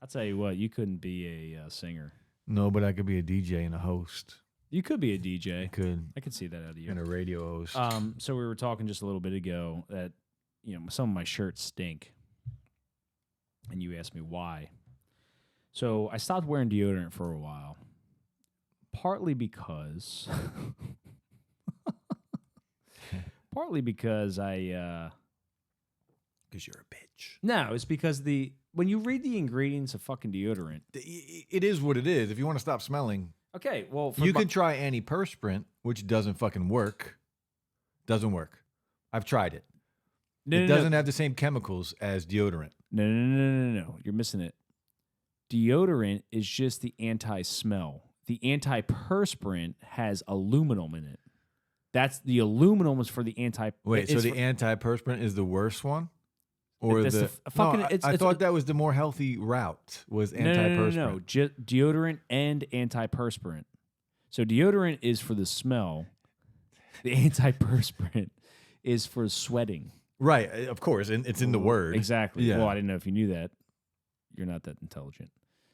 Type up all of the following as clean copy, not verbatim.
I'll tell you what, you couldn't be a singer. No, but I could be a DJ and a host. You could be a DJ. I could see that out of you. And a radio host. So we were talking just a little bit ago that, some of my shirts stink. And you asked me why. So I stopped wearing deodorant for a while. Partly because I because you're a bitch. No, it's because when you read the ingredients of fucking deodorant, it is what it is. If you want to stop smelling, okay, well, you can try antiperspirant, which doesn't fucking work. Doesn't work. I've tried it. It doesn't have the same chemicals as deodorant. No. You're missing it. Deodorant is just the anti-smell. The antiperspirant has aluminum in it. That's the aluminum is for the anti. Wait, so the antiperspirant is the worst one, or I thought that was the more healthy route. Was antiperspirant? No. Deodorant and antiperspirant. So deodorant is for the smell. The antiperspirant is for sweating. Right, of course, and it's in the word. Exactly. Yeah. Well, I didn't know if you knew that. You're not that intelligent.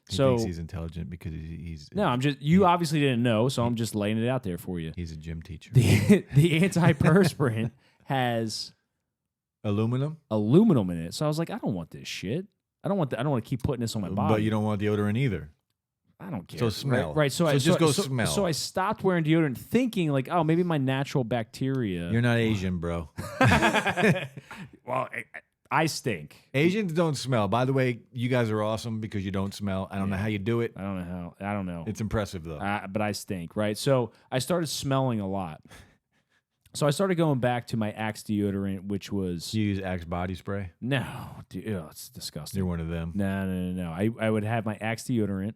He thinks he's intelligent because he's... No, you obviously didn't know, so I'm just laying it out there for you. He's a gym teacher. The antiperspirant has... Aluminum in it. So I was like, I don't want this shit. I don't want to keep putting this on my body. But you don't want deodorant either. I don't care. So smell. Right. So just go smell. So I stopped wearing deodorant thinking like, oh, maybe my natural bacteria. You're not Asian, bro. Well, I stink. Asians don't smell. By the way, you guys are awesome because you don't smell. I don't know how you do it. I don't know. It's impressive, though. But I stink, right? So I started smelling a lot. So I started going back to my Axe deodorant, which was... You use Axe body spray? No. Dude, it's disgusting. You're one of them. No. I would have my Axe deodorant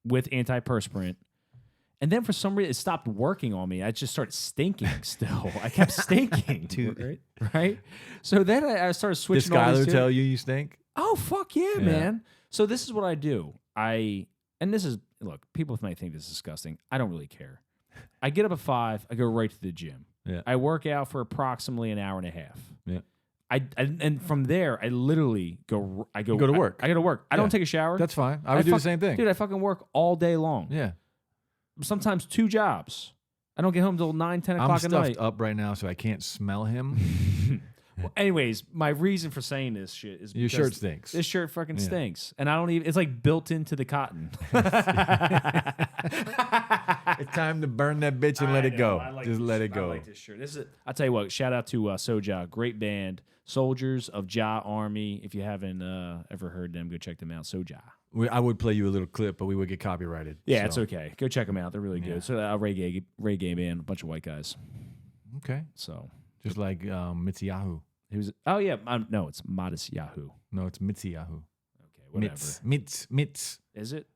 with antiperspirant. And then for some reason, it stopped working on me. I just started stinking still. I kept stinking. Dude. Right? So then I started switching. Did Skylar tell you stink? Oh, fuck yeah, man. So this is what I do. Look, people might think this is disgusting. I don't really care. I get up at 5. I go right to the gym. Yeah. I work out for approximately an hour and a half. Yeah. And from there, I literally go. I go to work. I go to work. I don't take a shower. That's fine. I would do the same thing. Dude, I fucking work all day long. Yeah. Sometimes 2 jobs. I don't get home till 9, 10 o'clock at night. I'm stuffed up right now, so I can't smell him. Well, anyways, my reason for saying this shit is your shirt stinks. This shirt fucking stinks, and I don't even. It's like built into the cotton. It's time to burn that bitch and let it go. Just let it go. I like this shirt. I'll tell you what. Shout out to Soja, great band, Soldiers of Jah Army. If you haven't ever heard them, go check them out. Soja. I would play you a little clip, but we would get copyrighted. Yeah, it's okay. Go check them out. They're really good. So reggae band, a bunch of white guys. Okay. So just like Mitzi Yahoo. No, it's Modest Yahoo. No, it's Mitzi Yahoo. Okay, whatever. Mitz. Is it?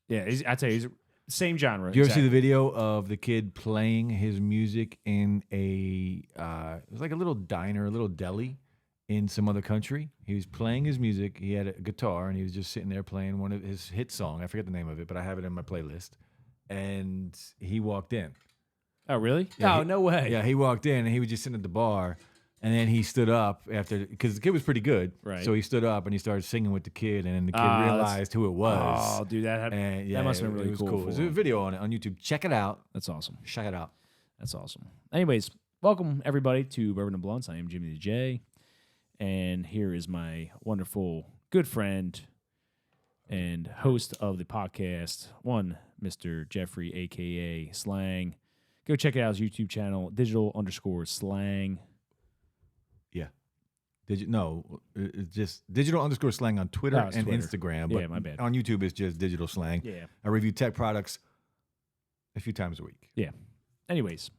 Yeah, I tell you, he's same genre. Did you ever see the video of the kid playing his music in it was like a little diner, a little deli in some other country? He was playing his music. He had a guitar, and he was just sitting there playing one of his hit songs. I forget the name of it, but I have it in my playlist. And he walked in. Oh, really? Yeah, no way. Yeah, he walked in, and he was just sitting at the bar. And then he stood up after, because the kid was pretty good. Right. So he stood up and he started singing with the kid, and then the kid realized who it was. Oh, dude, that must have been really cool. There's a video on it on YouTube. Check it out. That's awesome. Check it out. That's awesome. Anyways, welcome everybody to Bourbon and Blunts. I am Jimmy the J, and here is my wonderful good friend and host of the podcast, Mr. Jeffrey, a.k.a. Slang. Go check out his YouTube channel, digital_slang. Yeah. It's just digital_slang on Twitter and Twitter. Instagram. But my bad. On YouTube, it's just digital slang. Yeah. I review tech products a few times a week. Yeah. Anyways.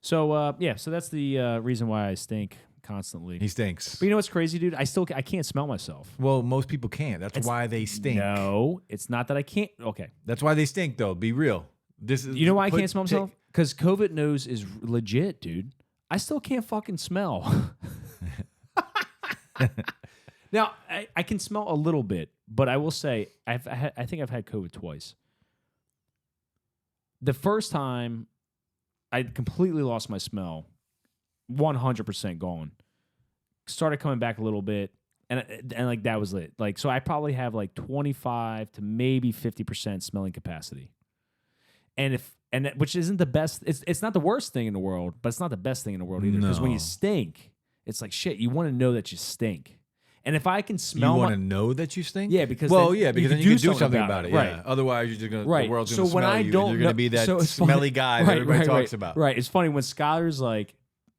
So, so that's the reason why I stink constantly. He stinks. But you know what's crazy, dude? I can't smell myself. Well, most people can't. That's why they stink. No, it's not that I can't. Okay. That's why they stink, though. Be real. You know why I can't smell myself? Because COVID nose is legit, dude. I still can't fucking smell. Now, I can smell a little bit, but I will say I think I've had COVID twice. The first time, I completely lost my smell, 100% gone. Started coming back a little bit. and like that was lit. Like, so I probably have like 25 to maybe 50% smelling capacity. And which isn't the best. It's not the worst thing in the world, but it's not the best thing in the world either. Because when you stink, it's like shit. You want to know that you stink. And if I can smell, you want to know that you stink. Yeah, because then you can do something about it. Right. Yeah. Otherwise, you're just gonna the world's so gonna when smell I you. don't And you're gonna be that smelly guy that everybody talks about. Right. It's funny when Skylar's like,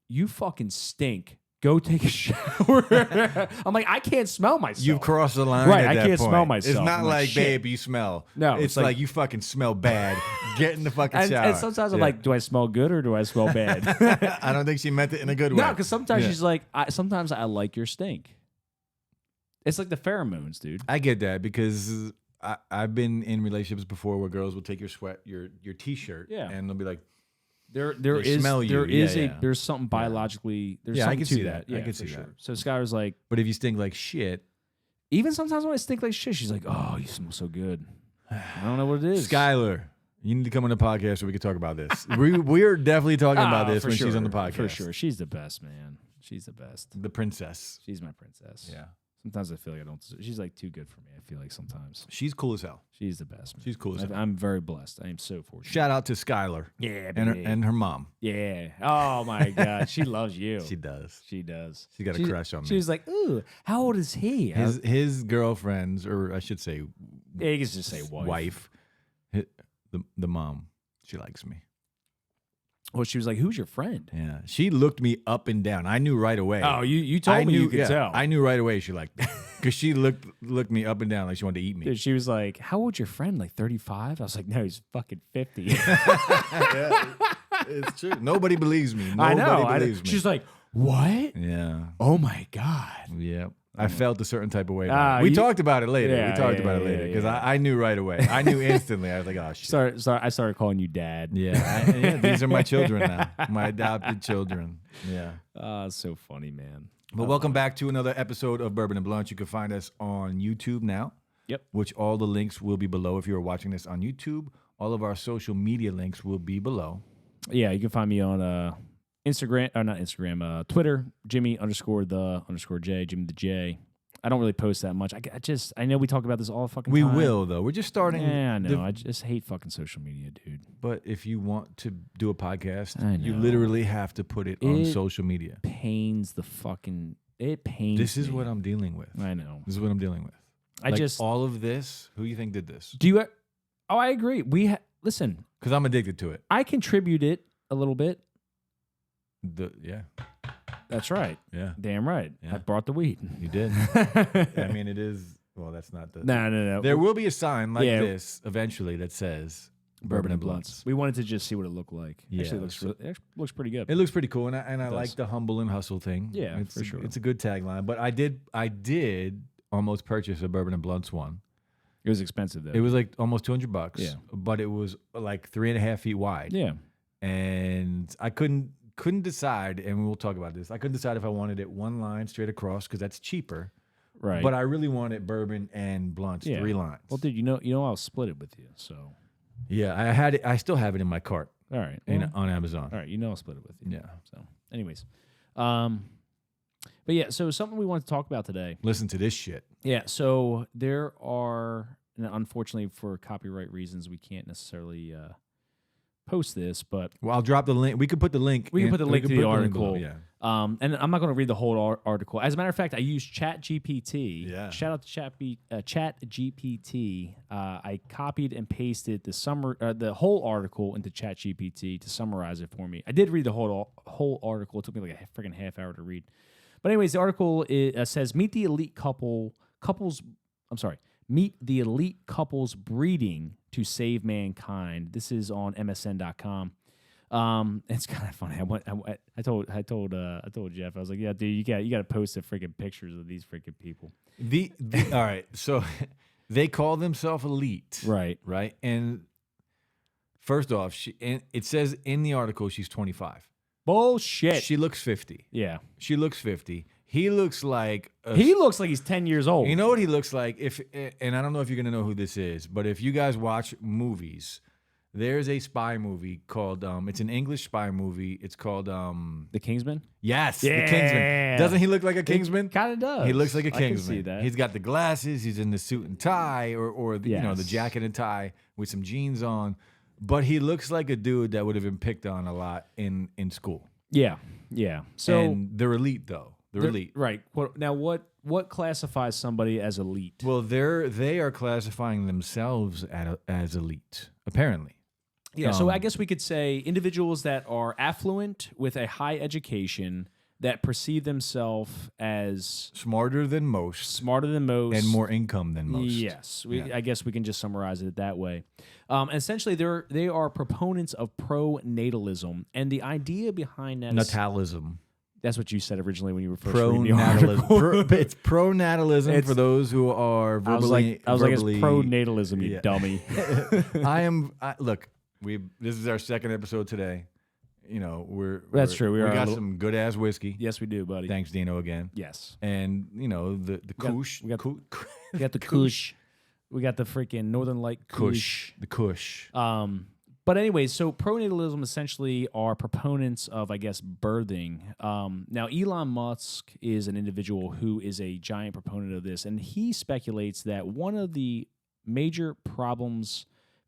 "You fucking stink. Go take a shower." I'm like, I can't smell myself. You've crossed the line. Right, at I that can't point. smell myself. It's not I'm like, shit. babe, you smell. No, it's like you fucking smell bad. Get in the fucking shower. And sometimes I'm like, do I smell good or do I smell bad? I don't think she meant it in a good way. No, because sometimes she's like, sometimes I like your stink. It's like the pheromones, dude. I get that because I've been in relationships before where girls will take your sweat, your t-shirt, and they'll be like, there's something biologically there's something I can to see that. Yeah, I can for see sure. that. So Skylar's like, but if you stink like shit, even sometimes when I stink like shit, she's like, "Oh, you smell so good." I don't know what it is. Skylar, you need to come on the podcast so we can talk about this. We're definitely talking about this when she's on the podcast. For sure. She's the best, man. She's the best. The princess. She's my princess. Yeah. Sometimes I feel like I don't. She's like too good for me. I feel like sometimes she's cool as hell. She's the best, man. She's cool as hell. I'm very blessed. I am so fortunate. Shout out to Skylar. Yeah, and her mom. Yeah. Oh my God, she loves you. She does. She does. She got a crush on me. She was like, "Ooh, how old is he?" His girlfriends, or I should say, yeah, you can just say wife. The mom. She likes me. Well, she was like, "Who's your friend?" Yeah, she looked me up and down. I knew right away. Oh, you told me you could tell. I knew right away she liked me because she looked me up and down like she wanted to eat me. Dude, she was like, "How old's your friend? Like 35?" I was like, "No, he's fucking 50." Yeah, it's true. Nobody believes me. Nobody believes me. She's like, "What?" Yeah. Oh my God. Yeah. I felt a certain type of way about it. We talked about it later. Yeah, we talked about it later because I knew right away. I knew instantly. I was like, oh, shit. Sorry, I started calling you dad. Yeah, these are my children now. My adopted children. Yeah. It's so funny, man. But welcome back to another episode of Bourbon and Blunts. You can find us on YouTube now. Yep. Which all the links will be below if you're watching this on YouTube. All of our social media links will be below. Yeah, you can find me on Instagram, or not Instagram, Twitter, Jimmy_the_J, Jimmy the J. I don't really post that much. I know we talk about this all fucking time. We will, though. We're just starting. Yeah, I know. I just hate fucking social media, dude. But if you want to do a podcast, you literally have to put it on social media. It pains me. This is what I'm dealing with. I know. This is what I'm dealing with. All of this, who you think did this? Oh, I agree. Listen. Because I'm addicted to it. I contributed a little bit. That's right. Yeah. Damn right. Yeah. I brought the weed. You did. I mean, it is. Well, that's not the. No. There will be a sign like this eventually that says Bourbon and Blunts. We wanted to just see what it looked like. Yeah. Actually, it looks pretty good. It looks pretty cool, and I like the humble and hustle thing. Yeah, for sure. It's a good tagline. But I did almost purchase a Bourbon and Blunts one. It was expensive though. It was like almost $200. Yeah. But it was like 3.5 feet wide. Yeah. And I couldn't decide, and we'll talk about this. I couldn't decide if I wanted it one line straight across because that's cheaper. Right. But I really wanted Bourbon and Blunts, 3 lines. Well, dude, I'll split it with you. So. Yeah, I had it. I still have it in my cart. All right. On Amazon. All right, I'll split it with you. Yeah. So, anyways, but yeah, so something we want to talk about today. Listen to this shit. Yeah. So there are, and unfortunately for copyright reasons, we can't necessarily post this, but I'll drop the link. We could put the link. We can put the link to the article. Yeah. And I'm not going to read the whole article. As a matter of fact, I used ChatGPT. Yeah. Shout out to ChatGPT. I copied and pasted the whole article into ChatGPT to summarize it for me. I did read the whole article. It took me like a freaking half hour to read. But anyways, the article says meet the elite couples breeding to save mankind. This is on MSN.com. It's kind of funny. I told Jeff, I was like, yeah, dude, you got to post the freaking pictures of these freaking people. All right, so they call themselves elite, right? And first off, it says in the article she's 25. Bullshit. She looks 50. Yeah, she looks 50. He looks like he's 10 years old. You know what he looks like? And I don't know if you're gonna know who this is, but if you guys watch movies, There's a spy movie called it's an English spy movie. It's called The Kingsman? yes, The Yeah. Kingsman. Doesn't he look like a Kingsman? Kind of does. He looks like a I can Kingsman. see that. He's got the glasses. He's in the suit and tie, or the, the Yes. jacket and tie with some jeans on. But he looks like a dude that would have been picked on a lot in school. Yeah. So and they're elite though. They're elite. Right. Now, what classifies somebody as elite? Well, they are classifying themselves as elite, apparently. Yeah, so I guess we could say individuals that are affluent with a high education that perceive themselves as Smarter than most and more income than most. Yes, I guess we can just summarize it that way. Essentially, they are proponents of pronatalism, and the idea behind that Natalism. That's what you said originally when you were first reading the article. It's pronatalism for those who are verbally. I was like, it's pronatalism, you dummy. Look. This is our second episode today. That's true. We got some good ass whiskey. Yes, we do, buddy. Thanks, Dino, again. Yes, and the Kush. We got the Kush. We got the freaking Northern Light Kush. The Kush. But anyway, so pronatalism essentially are proponents of, I guess, birthing. Now, Elon Musk is an individual who is a giant proponent of this, and he speculates that one of the major problems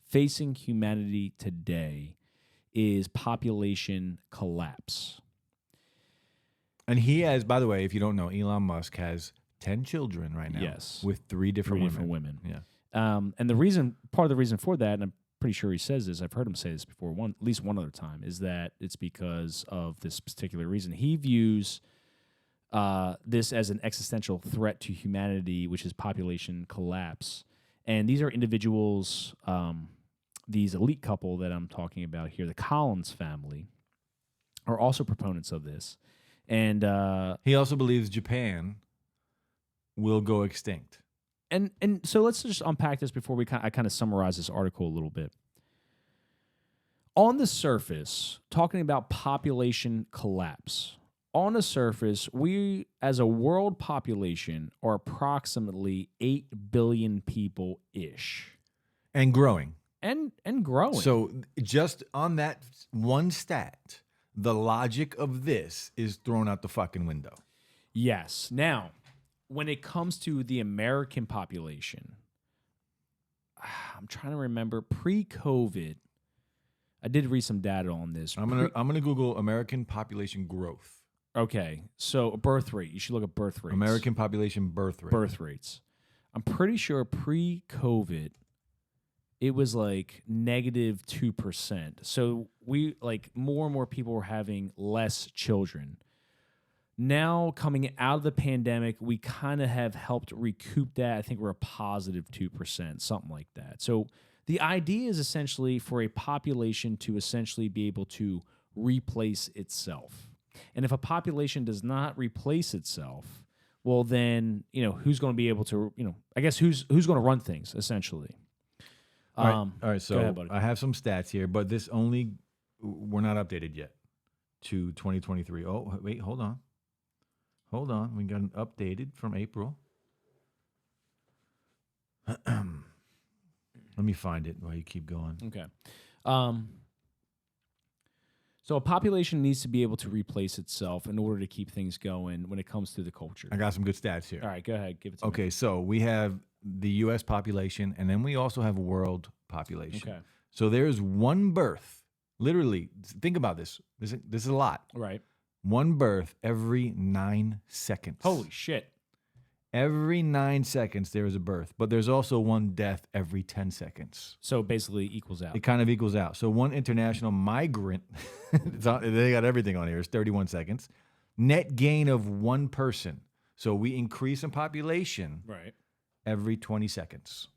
facing humanity today is population collapse. And he has, by the way, if you don't know, Elon Musk has 10 children right now. Yes. With three different women. Yeah. And part of the reason for that, and I'm pretty sure he says this, I've heard him say this before, at least one other time, is that it's because of this particular reason. He views this as an existential threat to humanity, which is population collapse. And these are individuals, these elite couple that I'm talking about here, the Collins family, are also proponents of this. And he also believes Japan will go extinct. And so let's just unpack this before I kind of summarize this article a little bit. On the surface, talking about population collapse, on the surface, we as a world population are approximately 8 billion people-ish. And growing. And growing. So just on that one stat, the logic of this is thrown out the fucking window. Yes. Now, when it comes to the American population, I'm trying to remember pre-COVID. I did read some data on this. I'm gonna Google American population growth. Okay, so birth rate. You should look at birth rates. American population birth rate. Birth rates. I'm pretty sure pre-COVID, it was like -2%. So we more and more people were having less children. Now, coming out of the pandemic, we kind of have helped recoup that. I think we're a +2%, something like that. So the idea is essentially for a population to essentially be able to replace itself. And if a population does not replace itself, well, then, who's going to be able to, I guess who's going to run things, essentially. All right, so go ahead, buddy. I have some stats here, but we're not updated yet to 2023. Oh, wait, hold on. We got an updated from April. Let me find it while you keep going. Okay. So a population needs to be able to replace itself in order to keep things going when it comes to the culture. I got some good stats here. All right, go ahead. Give it to me. Okay, so we have the U.S. population, and then we also have world population. Okay. So there's one birth. Literally, think about this. This is a lot. Right. One birth every 9 seconds. Holy shit. Every 9 seconds there is a birth, but there's also one death every 10 seconds. So basically equals out. It kind of equals out. So one international migrant, they got everything on here, it's 31 seconds. Net gain of one person. So we increase in population every 20 seconds.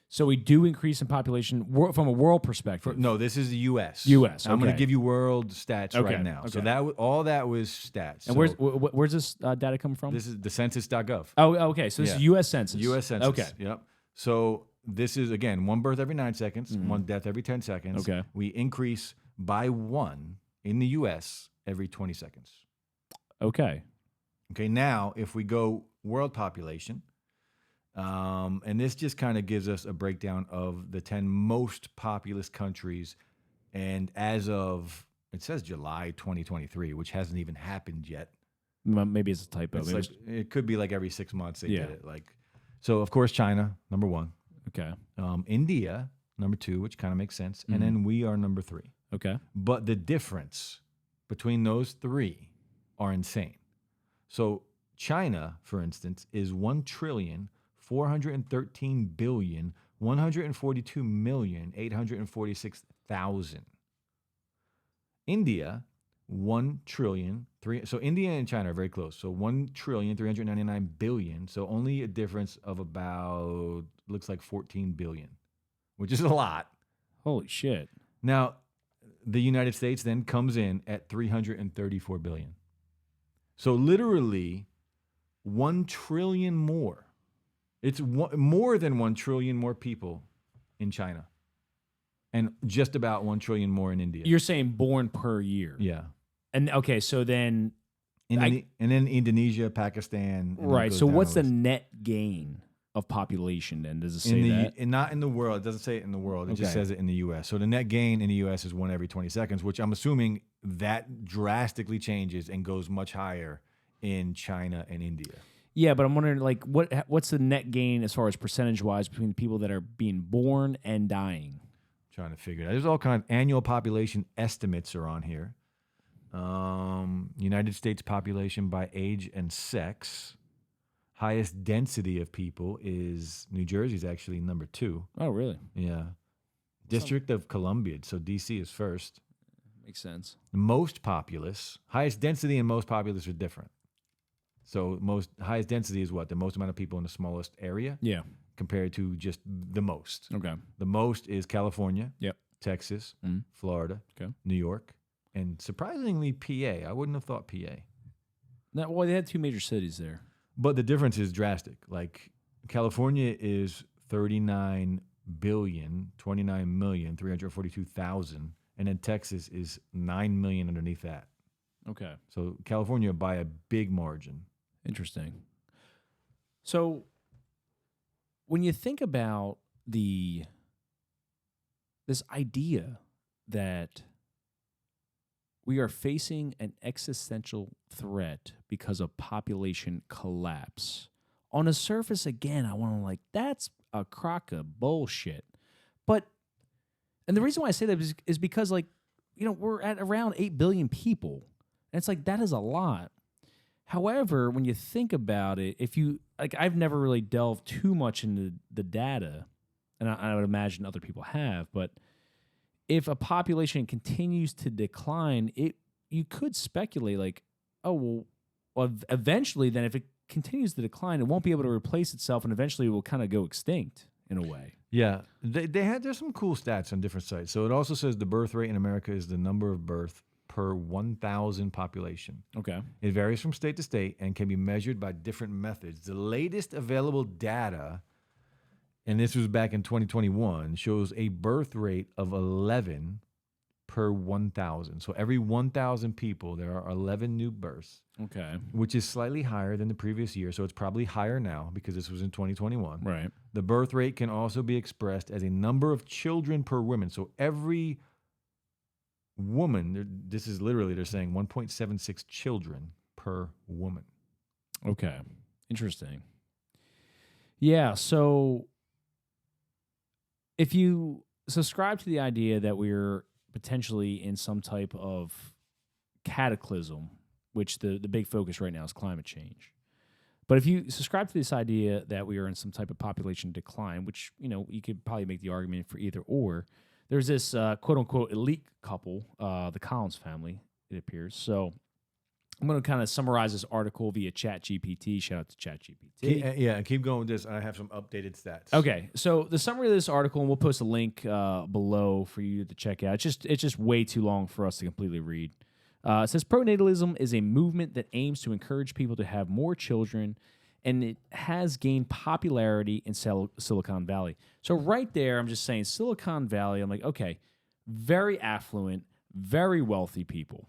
So we do increase in population from a world perspective. No, this is the U.S. U.S. I'm going to give you world stats right now. Okay. So all that was stats. And where's this data come from? This is the census.gov. Oh, okay. So this is U.S. Census. U.S. Census. Okay. Yep. So this is, again, one birth every 9 seconds, one death every 10 seconds. Okay. We increase by one in the U.S. every 20 seconds. Okay. Okay, now if we go world population, And this just kind of gives us a breakdown of the 10 most populous countries. And as of, it says July 2023, which hasn't even happened yet. Maybe it's a typo. It's like, it could be like every 6 months they Yeah. did it. So of course, China, number 1. Okay. India, number 2, which kind of makes sense. And then we are number 3. Okay. But the difference between those 3 are insane. So China, for instance, is 1,413,142,846,000. India, 1 trillion. So India and China are very close. So 1,399,000,000,000. So only a difference of about, looks like 14 billion, which is a lot. Holy shit. Now, the United States then comes in at 334 billion. So literally 1 trillion more. It's more than 1 trillion more people in China. And just about 1 trillion more in India. You're saying born per year. Yeah. And okay, so then And then Indonesia, Pakistan. And right. it goes So down what's the list. net gain of population then? Does it say that? And not in the world. It doesn't say it in the world. It just Okay. says it in the U.S. So the net gain in the U.S. is 1 every 20 seconds, which I'm assuming that drastically changes and goes much higher in China and India. Yeah, but I'm wondering, like, what's the net gain as far as percentage-wise between the people that are being born and dying? Trying to figure it out. There's all kind of annual population estimates are on here. United States population by age and sex. Highest density of people is New Jersey's actually number 2. Oh, really? Yeah. District of Columbia. So DC is first. Makes sense. Most populous, highest density and most populous are different. So highest density is what? The most amount of people in the smallest area Yeah. compared to just the most. Okay. The most is California, Yep. Texas, Mhm. Florida, Okay. New York, and surprisingly PA. I wouldn't have thought PA. Well, they had 2 major cities there. But the difference is drastic. Like California is 39,029,342,000, and then Texas is 9 million underneath that. Okay. So California by a big margin. Interesting. So when you think about this idea that we are facing an existential threat because of population collapse, on the surface, again, I want to that's a crock of bullshit. And the reason why I say that is because, we're at around 8 billion people. And it's that is a lot. However, when you think about it, if you I've never really delved too much into the data, and I would imagine other people have, but if a population continues to decline, you could speculate eventually then if it continues to decline, it won't be able to replace itself, and eventually it will kind of go extinct in a way. Yeah, there's some cool stats on different sites. So it also says the birth rate in America is the number of birth per 1,000 population. Okay. It varies from state to state and can be measured by different methods. The latest available data, and this was back in 2021, shows a birth rate of 11 per 1,000. So every 1,000 people, there are 11 new births, Okay. which is slightly higher than the previous year. So it's probably higher now because this was in 2021. Right. The birth rate can also be expressed as a number of children per woman. So every woman, this is literally, they're saying 1.76 children per woman. Okay. Interesting. Yeah, so if you subscribe to the idea that we're potentially in some type of cataclysm, which the big focus right now is climate change. But if you subscribe to this idea that we are in some type of population decline, which, you could probably make the argument for either or, there's this quote-unquote elite couple, the Collins family, it appears. So I'm going to kind of summarize this article via ChatGPT. Shout out to ChatGPT. Keep going with this. I have some updated stats. Okay, so the summary of this article, and we'll post a link below for you to check out. It's just way too long for us to completely read. It says pronatalism is a movement that aims to encourage people to have more children, and it has gained popularity in Silicon Valley. So right there, I'm just saying Silicon Valley, I'm like, okay, very affluent, very wealthy people.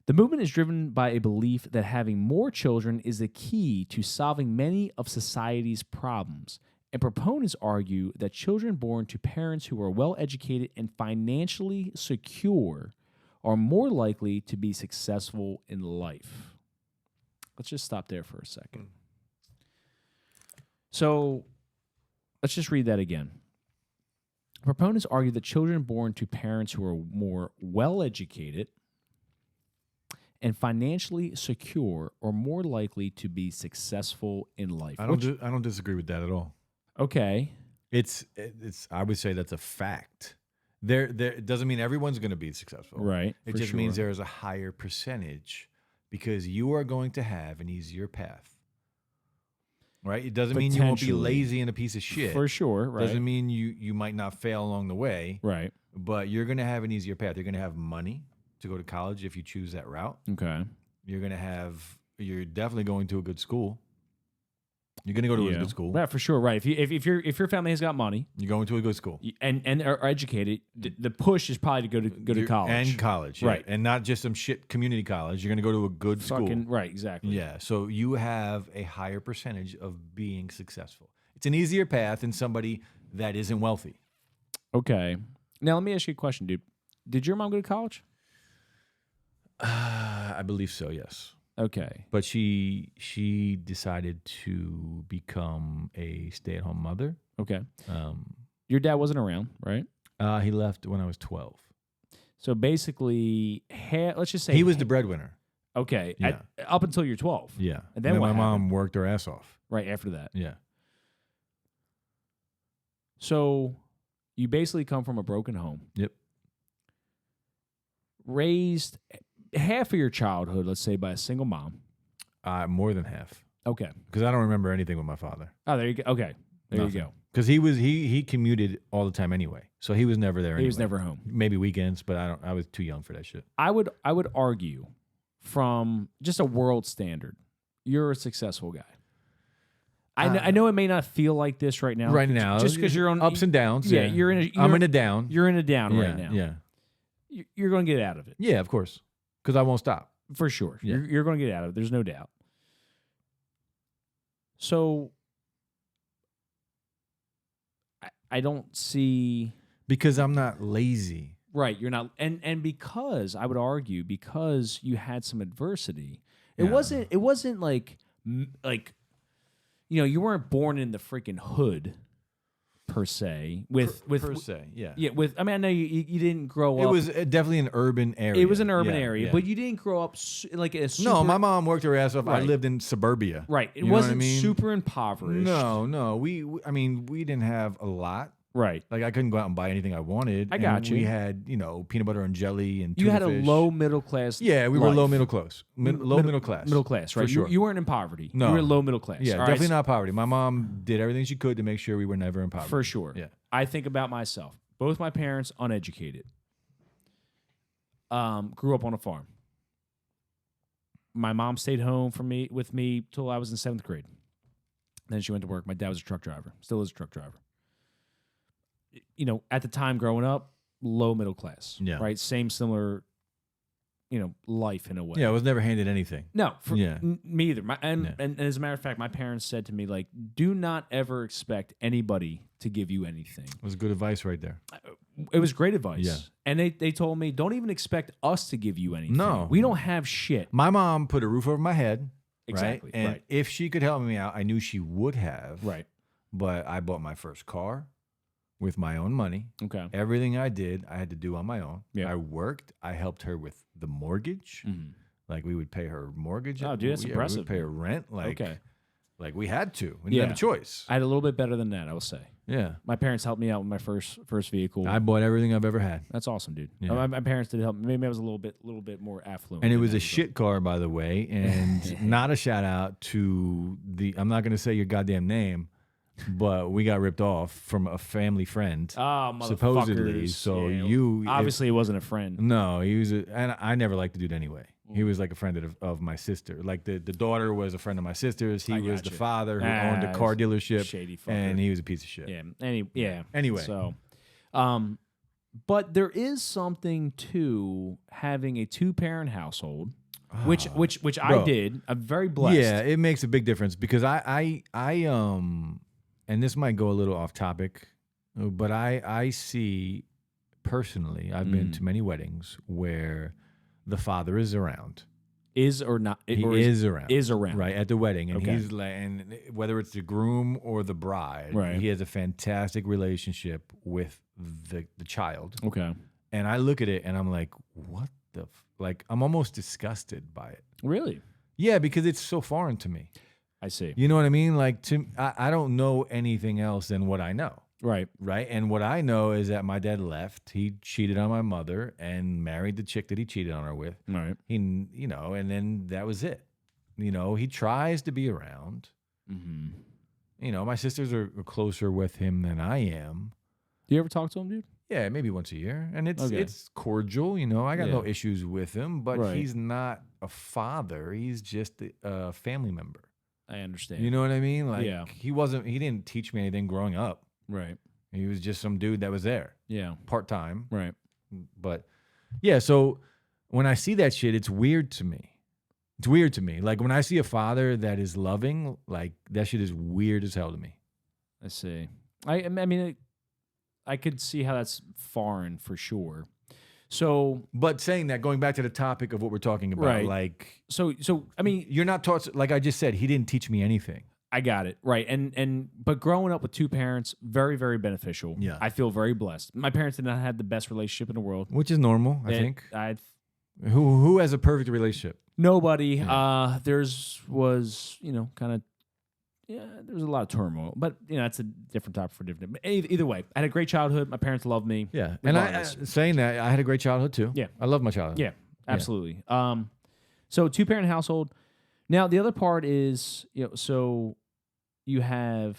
The movement is driven by a belief that having more children is the key to solving many of society's problems. And proponents argue that children born to parents who are well educated and financially secure are more likely to be successful in life. Let's just stop there for a second. So let's just read that again. Proponents argue that children born to parents who are more well educated and financially secure are more likely to be successful in life. I don't disagree with that at all. Okay. It's I would say that's a fact. It doesn't mean everyone's going to be successful. Right. It just means there is a higher percentage because you are going to have an easier path. Right? It doesn't mean you won't be lazy and a piece of shit. For sure, right. Doesn't mean you might not fail along the way. Right. But you're going to have an easier path. You're going to have money to go to college if you choose that route. Okay. You're definitely going to a good school. You're going to go to a good school. Yeah, for sure, right. If your family has got money, you're going to a good school and are educated, the push is probably to go to college. And college, right. And not just some shit community college. You're going to go to a good school. Right, exactly. Yeah, so you have a higher percentage of being successful. It's an easier path than somebody that isn't wealthy. Okay. Now, let me ask you a question, dude. Did your mom go to college? I believe so, yes. Okay. But she decided to become a stay-at-home mother. Okay. Your dad wasn't around, right? He left when I was 12. So basically, let's just say... He was the breadwinner. Okay. Yeah. Up until you're 12. Yeah. And then my mom worked her ass off. Right after that. Yeah. So you basically come from a broken home. Yep. Raised half of your childhood, let's say, by a single mom. More than half. Okay. Because I don't remember anything with my father. Oh, there you go. Okay. There you go. Because he commuted all the time anyway. So he was never there anyway. He was never home. Maybe weekends, but I was too young for that shit. I would argue from just a world standard, you're a successful guy. I know it may not feel like this right now. Right now. Just because you're on ups and downs. Yeah, yeah. I'm in a down. You're in a down right now. Yeah. You're going to get out of it. Yeah, of course. Because I won't stop. For sure. Yeah. You're going to get out of it. There's no doubt. So I don't see... Because I'm not lazy. Right. You're not... And because, I would argue, because you had some adversity, it wasn't like, you weren't born in the freaking hood. Per se, yeah. I mean, I know you didn't grow up. It was definitely an urban area. It was an urban area, but you didn't grow up like a super... No, my mom worked her ass off. Right. I lived in suburbia. Right. It wasn't super impoverished. No. We didn't have a lot. Right. Like I couldn't go out and buy anything I wanted. I got you. We had, peanut butter and jelly and tuna you had fish. a low middle class. Yeah, we were low middle class. Low middle class. Middle class, right? For sure. You weren't in poverty. No. You were low middle class. Yeah, All definitely not poverty. My mom did everything she could to make sure we were never in poverty. For sure. Yeah. I think about myself. Both my parents uneducated. Grew up on a farm. My mom stayed home with me till I was in 7th grade. Then she went to work. My dad was a truck driver. Still is a truck driver. At the time growing up, low middle class. Yeah. Right? Same similar, life in a way. Yeah, I was never handed anything. No. Yeah. Me either. And as a matter of fact, my parents said to me, like, do not ever expect anybody to give you anything. It was good advice right there. It was great advice. Yeah. And they told me, don't even expect us to give you anything. No. We don't have shit. My mom put a roof over my head. Exactly. Right? And right. if she could help me out, I knew she would have. Right. But I bought my first car with my own money. Okay. Everything I did, I had to do on my own. Yeah. I worked. I helped her with the mortgage. Mm-hmm. Like we would pay her mortgage. Oh, dude, that's impressive. We would pay her rent. Okay. Like we had to. We didn't have a choice. I had a little bit better than that, I will say. Yeah. My parents helped me out with my first vehicle. I bought everything I've ever had. That's awesome, dude. Yeah. My parents did help me. Maybe I was a little bit more affluent. And it was a shit car, by the way, and not a shout out to I'm not going to say your goddamn name, but we got ripped off from a family friend. Oh, motherfuckers. Supposedly. So obviously it wasn't a friend. No, he was, and I never liked the dude anyway. He was like a friend of my sister. Like the daughter was a friend of my sister's. He was the father who owned a car dealership. Shady fucker. And he was a piece of shit. Yeah. Anyway. So, but there is something to having a 2-parent household which I Bro. did. I'm very blessed. Yeah, it makes a big difference because I and this might go a little off topic, but I see personally, I've been to many weddings where the father is around. Is or not? He or is around. Is around. Right, at the wedding. And Okay. he's like, and whether it's the groom or the bride, Right. he has a fantastic relationship with the child. Okay. And I look at it and I'm like, what the like I'm almost disgusted by it. Really? Yeah, because it's so foreign to me. I see. You know what I mean? Like I don't know anything else than what I know. Right. Right. And what I know is that my dad left. He cheated on my mother and married the chick that he cheated on her with. Right. He, and then that was it. He tries to be around. Mm-hmm. My sisters are closer with him than I am. Do you ever talk to him, dude? Yeah, maybe once a year. And it's Okay. it's cordial. I got no Yeah. issues with him, but Right. he's not a father. He's just a family member. I understand. You know what I mean? Like Yeah. he didn't teach me anything growing up. Right. He was just some dude that was there Yeah. part-time. Right. But yeah, so when I see that shit, it's weird to me. It's weird to me. Like when I see a father that is loving, like that shit is weird as hell to me. I see. I mean, I could see how that's foreign for sure. So, But saying that, going back to the topic of what we're talking about, Right. like so I mean, you're not taught, like I just said, he didn't teach me anything. I got it. Right. But growing up with two parents, very, very beneficial. Yeah. I feel very blessed. My parents did not have the best relationship in the world. Which is normal, I It- think. I Who has a perfect relationship? Nobody. Yeah. There's was kind of there was a lot of turmoil, but that's a different topic for different. But either way, I had a great childhood. My parents loved me. Yeah. And Regardless. saying that, I had a great childhood too. Yeah. I love my childhood. Yeah, absolutely. So 2-parent household. Now the other part is so you have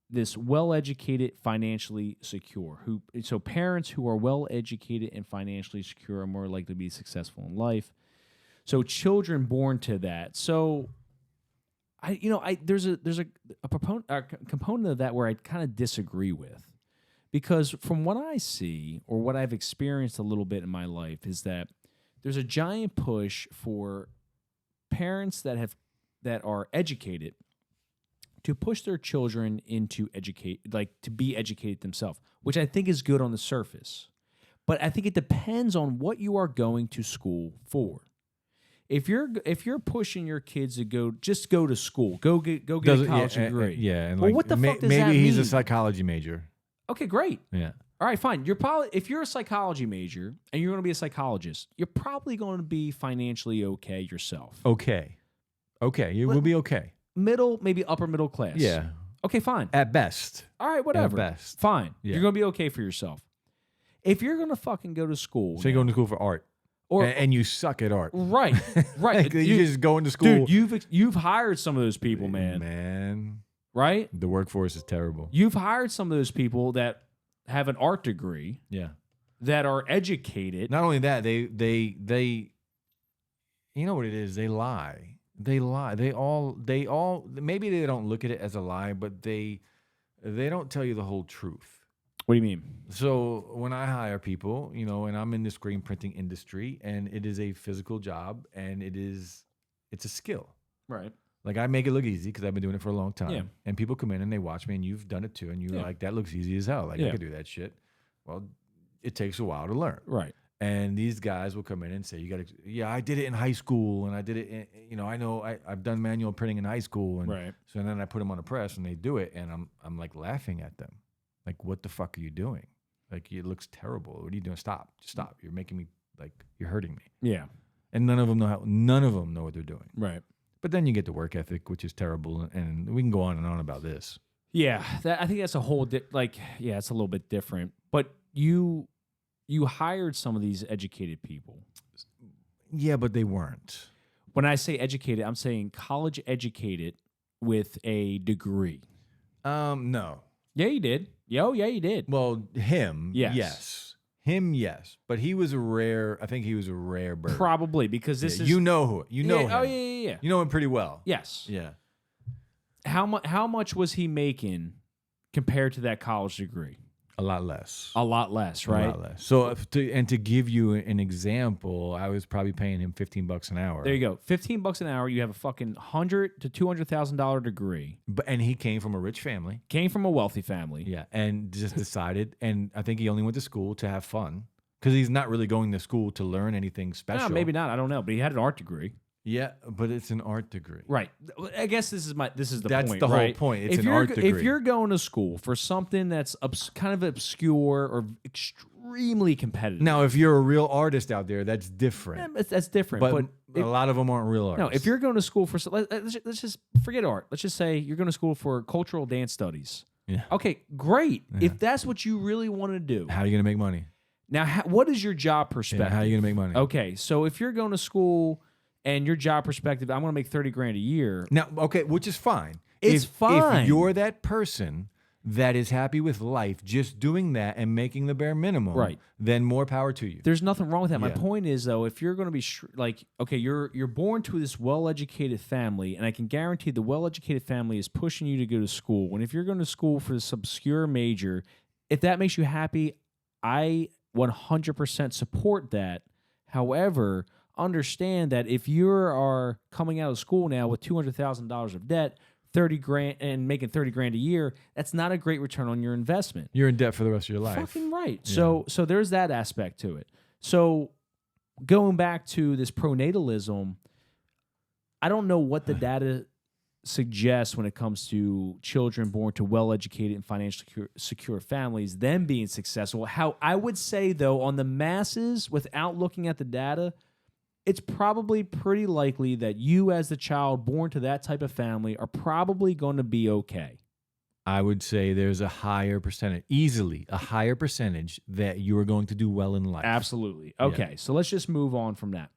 this well-educated, financially secure. So parents who are well-educated and financially secure are more likely to be successful in life. So children born to that. So there's a component of that where I kind of disagree with, because from what I see or what I've experienced a little bit in my life is that there's a giant push for parents that are educated to push their children into to be educated themselves, which I think is good on the surface. But I think it depends on what you are going to school for. If you're pushing your kids to go to school, go get a college degree. Yeah. And Well, like, what the fuck does maybe that he's a mean? psychology major. Okay, great. Yeah. All right, fine. If you're a psychology major and you're going to be a psychologist, you're probably going to be financially okay yourself. Okay. You will be okay. Middle, maybe upper middle class. Yeah. Okay, fine. At best. All right, whatever. At best. Fine. Yeah. You're going to be okay for yourself. If you're going to fucking go to school, So you're going to school for art. And you suck at art. Right. Like, you just go into school. Dude, you've hired some of those people, man. Man. Right? The workforce is terrible. You've hired some of those people that have an art degree, Yeah. that are educated. Not only that, they you know what it is? They lie. They lie. They all maybe they don't look at it as a lie, but they don't tell you the whole truth. What do you mean? So when I hire people, and I'm in the screen printing industry, and it is a physical job, and it's a skill. Right. Like I make it look easy because I've been doing it for a long time. Yeah. And people come in and they watch me, and you've done it too, and you're like, that looks easy as hell. Like I Yeah. could do that shit. Well, it takes a while to learn. Right. And these guys will come in and say, I did it in high school, and I did it in, I've done manual printing in high school. And Right. so then I put them on a press and they do it, and I'm like laughing at them. Like, what the fuck are you doing? Like, it looks terrible. What are you doing? Stop. Just stop. You're making me, you're hurting me. Yeah. And none of them know what they're doing. Right. But then you get the work ethic, which is terrible. And we can go on and on about this. Yeah. I think that's a whole, it's a little bit different. But you hired some of these educated people. Yeah, but they weren't. When I say educated, I'm saying college educated with a degree. No. Yeah, you did. Yeah, you did. Well, him, Yes. yes. Him, yes. But he was I think he was a rare bird. Probably, because this Yeah, is... you know him. Oh, yeah. You know him pretty well. Yes. Yeah. How much was he making compared to that college degree? A lot less. A lot less, right? A lot less. So, to give you an example, I was probably paying him $15 an hour. There you go. $15 an hour. You have a fucking $100,000 to $200,000 degree. And he came from a rich family. Came from a wealthy family. Yeah, and just decided, and I think he only went to school to have fun because he's not really going to school to learn anything special. No, maybe not. I don't know. But he had an art degree. Yeah, but it's an art degree. Right. I guess this is the That's point. That's the right? whole point. It's if an you're, art degree. If you're going to school for something that's kind of obscure or extremely competitive. Now, if you're a real artist out there, that's different. That's different. But if, a lot of them aren't real artists. no, if you're going to school for, let's just forget art. Let's just say you're going to school for cultural dance studies. Yeah. Okay, great. Yeah. If that's what you really want to do. How are you going to make money? Now, what is your job perspective? Yeah, how are you going to make money? Okay, so if you're going to school and your job perspective, I'm going to make $30,000 a year. Now, okay, which is fine. It's fine. If you're that person that is happy with life, just doing that and making the bare minimum, right, then more power to you. There's nothing wrong with that. Yeah. My point is, though, if you're going to be okay, you're born to this well-educated family, and I can guarantee the well-educated family is pushing you to go to school. And if you're going to school for this obscure major, if that makes you happy, I 100% support that. However, understand that if you are coming out of school now with $200,000 of debt, $30,000 and making $30,000 a year, that's not a great return on your investment. You're in debt for the rest of your life. Fucking right. Yeah. So there's that aspect to it. So going back to this pronatalism, I don't know what the data suggests when it comes to children born to well-educated and financially secure families, them being successful. How I would say, though, on the masses, without looking at the data, it's probably pretty likely that you as the child born to that type of family are probably going to be okay. I would say there's a higher percentage, easily a higher percentage that you are going to do well in life. Absolutely. Okay, so let's just move on from that.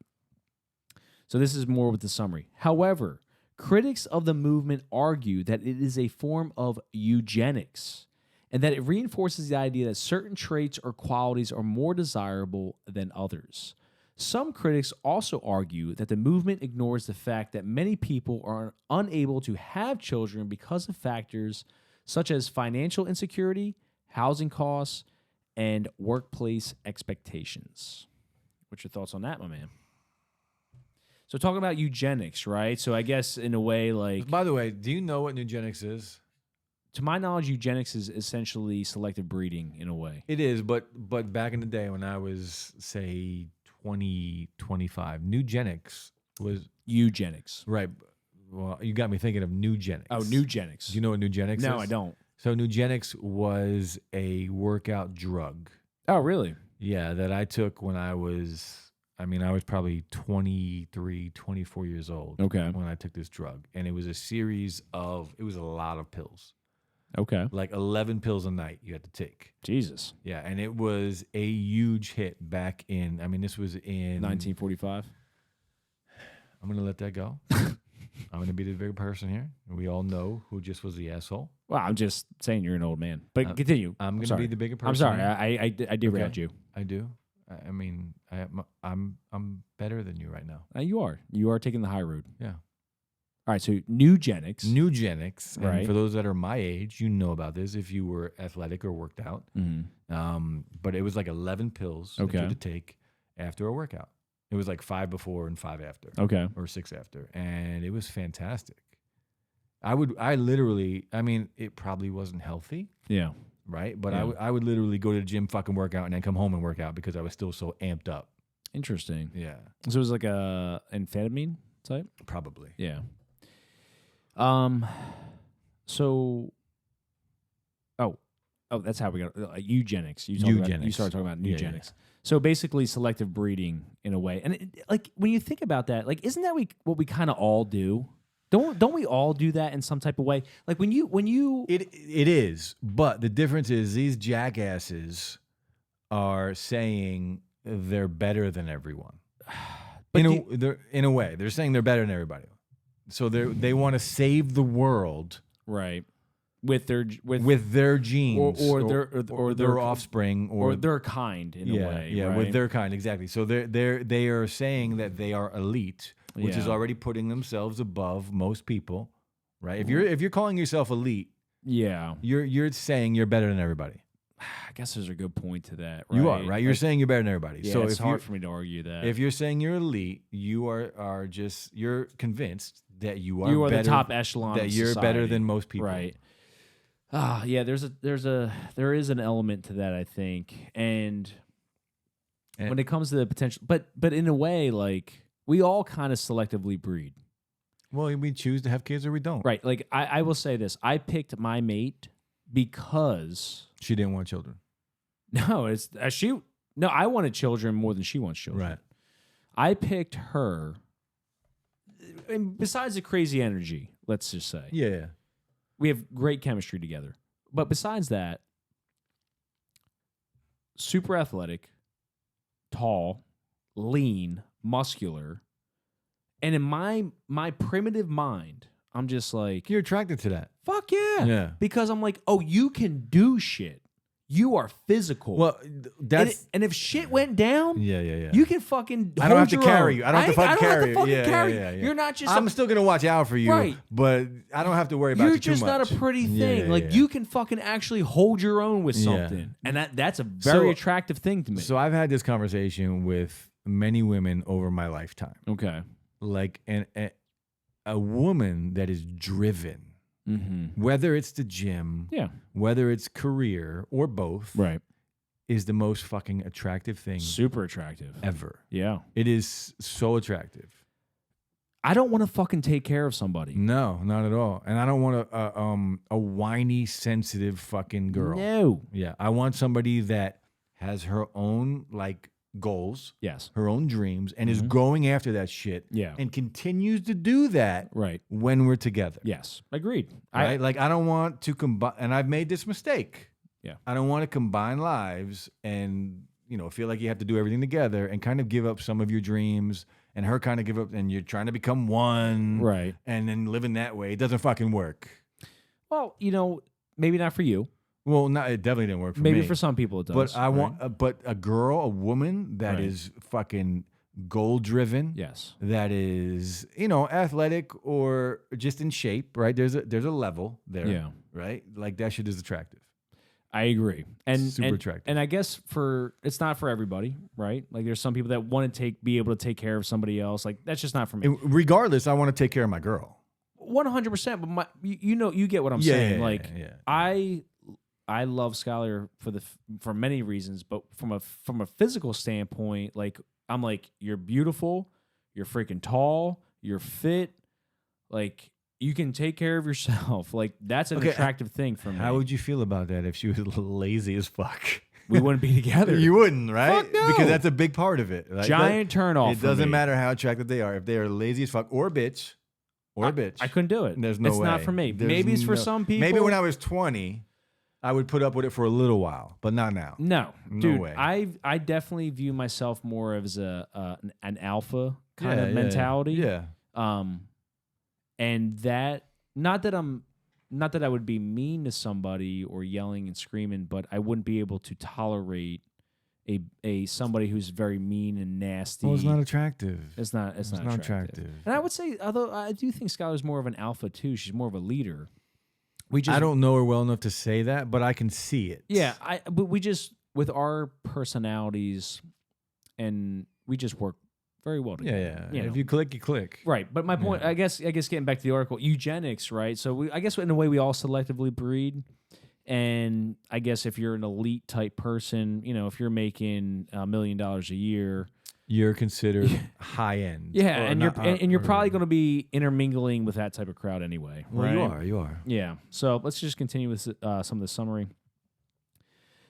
So this is more with the summary. However, critics of the movement argue that it is a form of eugenics and that it reinforces the idea that certain traits or qualities are more desirable than others. Some critics also argue that the movement ignores the fact that many people are unable to have children because of factors such as financial insecurity, housing costs, and workplace expectations. What's your thoughts on that, my man? So talking about eugenics, right? So I guess in a way, like... By the way, do you know what eugenics is? To my knowledge, eugenics is essentially selective breeding in a way. It is, but back in the day when I was, say, 25, eugenics was... Eugenics. Right. Well, you got me thinking of nugenics. Oh, eugenics. Do you know what eugenics is? No, I don't. So eugenics was a workout drug. Oh, really? Yeah, that I took when I was probably 23, 24 years old. Okay. When I took this drug. And it was a lot of pills. Okay. Like 11 pills a night you had to take. Jesus. Yeah, and it was a huge hit back in, this was in... 1945? I'm going to let that go. I'm going to be the bigger person here. We all know who just was the asshole. Well, I'm just saying you're an old man. But continue. I'm going to be the bigger person. I'm sorry. Here. I derailed you. I do. I'm better than you right now. You are. You are taking the high road. Yeah. All right, so eugenics. Eugenics. Right. And for those that are my age, you know about this if you were athletic or worked out. Mm-hmm. But it was like 11 pills that you had to take after a workout. It was like 5 before and 5 after. Okay. Or 6 after. And it was fantastic. It probably wasn't healthy. Yeah. Right? But Yeah. I would literally go to the gym, fucking work out, and then come home and work out because I was still so amped up. Interesting. Yeah. So it was like a amphetamine type? Probably. Yeah. So, that's how we got eugenics. You started talking about eugenics. Yeah. So basically, selective breeding in a way, and when you think about that, isn't that what we kind of all do? Don't we all do that in some type of way? Like when you it is, but the difference is these jackasses are saying they're better than everyone. But in a way, they're saying they're better than everybody. So they want to save the world, right? With their genes or their offspring or their kind in a way. Yeah, right? with their kind, exactly. So they are saying that they are elite, which is already putting themselves above most people, right? If you're calling yourself elite, yeah, you're saying you're better than everybody. I guess there's a good point to that. Right? You are, right? You're Like, saying you're better than everybody. yeah, So it's if hard for me to argue that. if you're saying you're elite, you are just you're convinced that you are the better, top echelon that of you're better society. than most people. Right. Yeah, there is an element to that, I think. And when it comes to the potential, but in a way, like, we all kind of selectively breed. Well, we choose to have kids or we don't. Right. Like, I will say this. I picked my mate because She didn't want children. no, I wanted children more than she wants children. Right. I picked her, and besides the crazy energy, let's just say. Yeah. We have great chemistry together. But besides that, super athletic, tall, lean, muscular. And in my primitive mind, I'm just like, You're attracted to that. fuck yeah. Yeah. Because I'm like, oh, you can do shit. You are physical. Well, that's and if shit went down, yeah. you can fucking I don't have to hold your carry own. you. I don't have to fucking carry you. Yeah. You're not just I'm still gonna watch out for you, Right. but I don't have to worry about you're you too just much. not a pretty Yeah, thing. yeah, like yeah. you can fucking actually hold your own with Yeah. something. And that's a very So- attractive thing to me. So I've had this conversation with many women over my lifetime. okay. Like a woman that is driven, Mm-hmm. whether it's the gym, Yeah. whether it's career or both, Right. is the most fucking attractive thing Super attractive. ever. Yeah. It is so attractive. I don't want to fucking take care of somebody. No, not at all. And I don't want a whiny, sensitive fucking girl. No. Yeah, I want somebody that has her own like goals, Yes. her own dreams, and is going after that shit. Yeah. And continues to do that Right. when we're together. Yes. Agreed. Right? Like I don't want to combine, and I've made this mistake. Yeah. I don't want to combine lives and feel like you have to do everything together and kind of give up some of your dreams, and her kind of give up, and you're trying to become one, Right. and then living that way. It doesn't fucking work. Well, maybe not for you. Well, it definitely didn't work for me. Maybe for some people it does. But I right? want, but a girl, a woman that Right. is fucking goal driven. Yes. That is, athletic or just in shape. Right. There's a level there. Yeah. Right. Like that shit is attractive. I agree. And Super attractive. And I guess it's not for everybody, right? Like there's some people that want to be able to take care of somebody else. Like that's just not for me. Regardless, I want to take care of my girl. 100%. But you get what I'm saying. Yeah, like yeah. I love Skylar for many reasons, but from a physical standpoint, like I'm like, you're beautiful, you're freaking tall, you're fit, like you can take care of yourself. Like that's an attractive thing for me. How would you feel about that if she was lazy as fuck? We wouldn't be together. You wouldn't, right? Fuck no. Because that's a big part of it. Like, Giant turnoff. It doesn't matter how attractive they are. If they are lazy as fuck or a bitch, I couldn't do it. There's no it's way. not for me. There's Maybe it's for some people. Maybe when I was 20, I would put up with it for a little while, but not now. No, No dude. way. I definitely view myself more as an alpha kind of Yeah, mentality. Yeah. And that not that I would be mean to somebody or yelling and screaming, but I wouldn't be able to tolerate a somebody who's very mean and nasty. Well, it's not attractive. It's not attractive. And I would say, although I do think Skylar's more of an alpha too. She's more of a leader. I don't know her well enough to say that, but I can see it. Yeah, but we just with our personalities, and we just work very well together. Yeah. If you click, you click. Right, but my point, I guess, getting back to the article, eugenics, right? So I guess in a way we all selectively breed, and I guess if you're an elite type person, if you're making $1 million a year, you're considered high end. yeah, and you're probably going to be intermingling with that type of crowd anyway. Well, right? you are. Yeah. So let's just continue with some of the summary.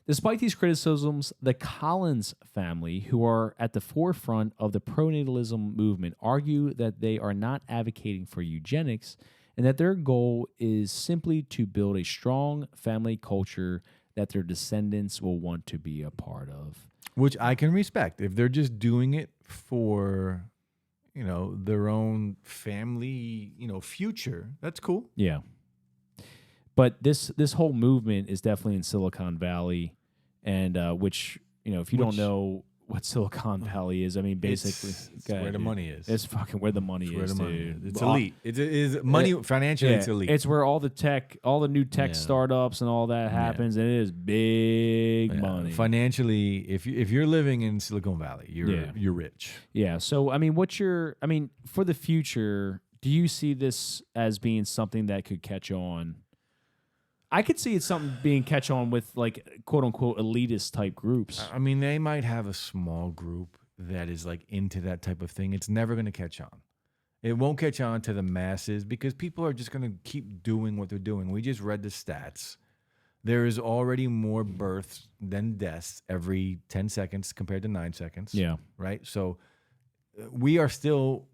Despite these criticisms, the Collins family, who are at the forefront of the pronatalism movement, argue that they are not advocating for eugenics and that their goal is simply to build a strong family culture that their descendants will want to be a part of. Which I can respect. If they're just doing it for, their own family, future, that's cool. Yeah. But this whole movement is definitely in Silicon Valley, and if you don't know what Silicon Valley is. I mean, basically, it's where the money is. It's fucking where the money It's where is, the money dude. is. It's elite. It is money financially. It's elite. It's where all the new tech startups and all that happens, and it is big money. Financially, if you're living in Silicon Valley, you're rich. Yeah. So I mean, for the future, do you see this as being something that could catch on? I could see it's something being catch on with like quote unquote elitist type groups. I mean, they might have a small group that is like into that type of thing. It's never going to catch on. It won't catch on to the masses because people are just going to keep doing what they're doing. We just read the stats. There is already more births than deaths every 10 seconds compared to 9 seconds. Yeah. Right? So we are still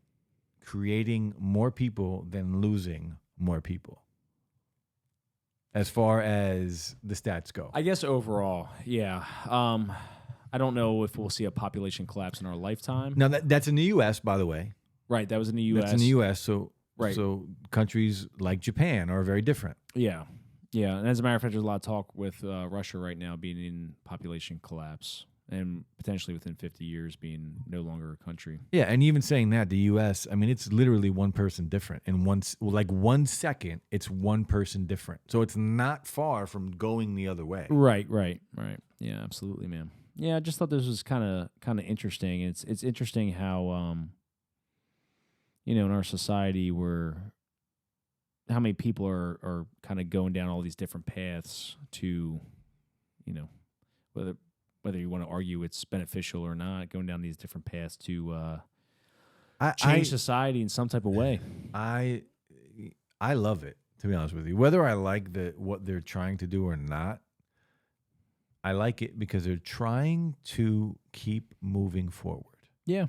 creating more people than losing more people. As far as the stats go. I guess overall, yeah. I don't know if we'll see a population collapse in our lifetime. Now, that's in the U.S., by the way. Right, that was in the U.S. That's in the U.S., so right. So countries like Japan are very different. Yeah. Yeah, and as a matter of fact, there's a lot of talk with Russia right now being in population collapse and potentially within 50 years being no longer a country. Yeah, and even saying that, the U.S., I mean, it's literally one person different. In 1 second, it's one person different. So it's not far from going the other way. Right. Yeah, absolutely, man. Yeah, I just thought this was kind of interesting. It's interesting how, in our society how many people are kind of going down all these different paths to, whether you want to argue it's beneficial or not, going down these different paths to change society in some type of way. I love it, to be honest with you. Whether I like what they're trying to do or not, I like it because they're trying to keep moving forward. Yeah.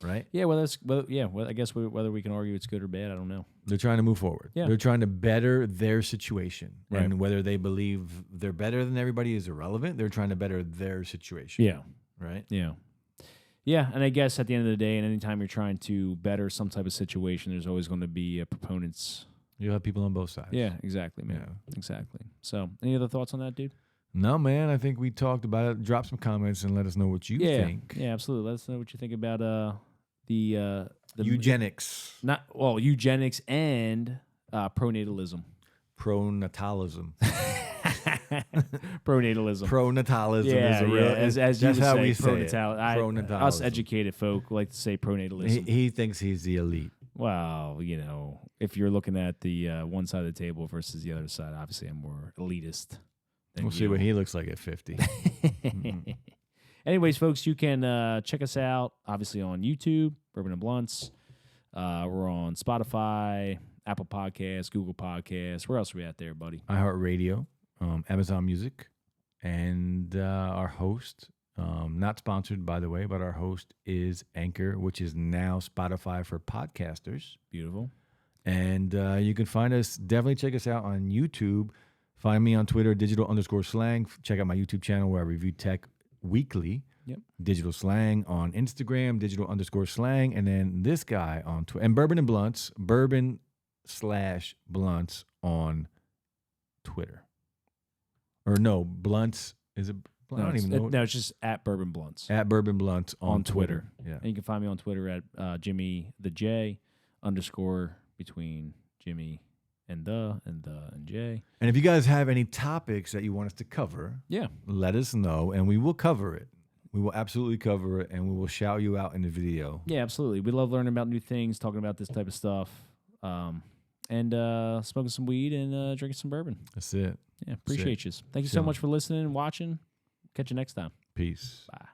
Right? Yeah, I guess whether we can argue it's good or bad, I don't know. They're trying to move forward. Yeah. They're trying to better their situation. Right. And whether they believe they're better than everybody is irrelevant. They're trying to better their situation. Yeah. Right? Yeah. Yeah, and I guess at the end of the day, and anytime you're trying to better some type of situation, there's always going to be proponents. You'll have people on both sides. Yeah, exactly, man. Yeah. Exactly. So, any other thoughts on that, dude? No, man. I think we talked about it. Drop some comments and let us know what you think. Yeah, absolutely. Let us know what you think about the eugenics. Eugenics and pronatalism. Pronatalism. Pronatalism is a real. As that's you would how say, we say it. Pronatalism. Us educated folk like to say pronatalism. He thinks he's the elite. Well, if you're looking at the one side of the table versus the other side, obviously I'm more elitist. We'll see what he looks like at 50. Mm-hmm. Anyways, folks, you can check us out, obviously, on YouTube, Bourbon and Blunts. We're on Spotify, Apple Podcasts, Google Podcasts. Where else are we at there, buddy? iHeartRadio, Amazon Music, and our host, not sponsored, by the way, but our host is Anchor, which is now Spotify for podcasters. Beautiful. And you can find us, definitely check us out on YouTube. Find me on Twitter, digital_slang. Check out my YouTube channel where I review tech weekly. Yep. Digital Slang on Instagram, digital_slang. And then this guy on Twitter. And Bourbon and Blunts, Bourbon/Blunts on Twitter. Or no, Blunts, is it? I don't even know. No, it's just at Bourbon Blunts. At Bourbon Blunts on Twitter. Yeah. And you can find me on Twitter at Jimmy the J _ between Jimmy and J. And if you guys have any topics that you want us to cover, let us know, and we will cover it. We will absolutely cover it, and we will shout you out in the video. Yeah, absolutely. We love learning about new things, talking about this type of stuff, and smoking some weed and drinking some bourbon. That's it. Yeah, appreciate you. Thank you so much for listening and watching. Catch you next time. Peace. Bye.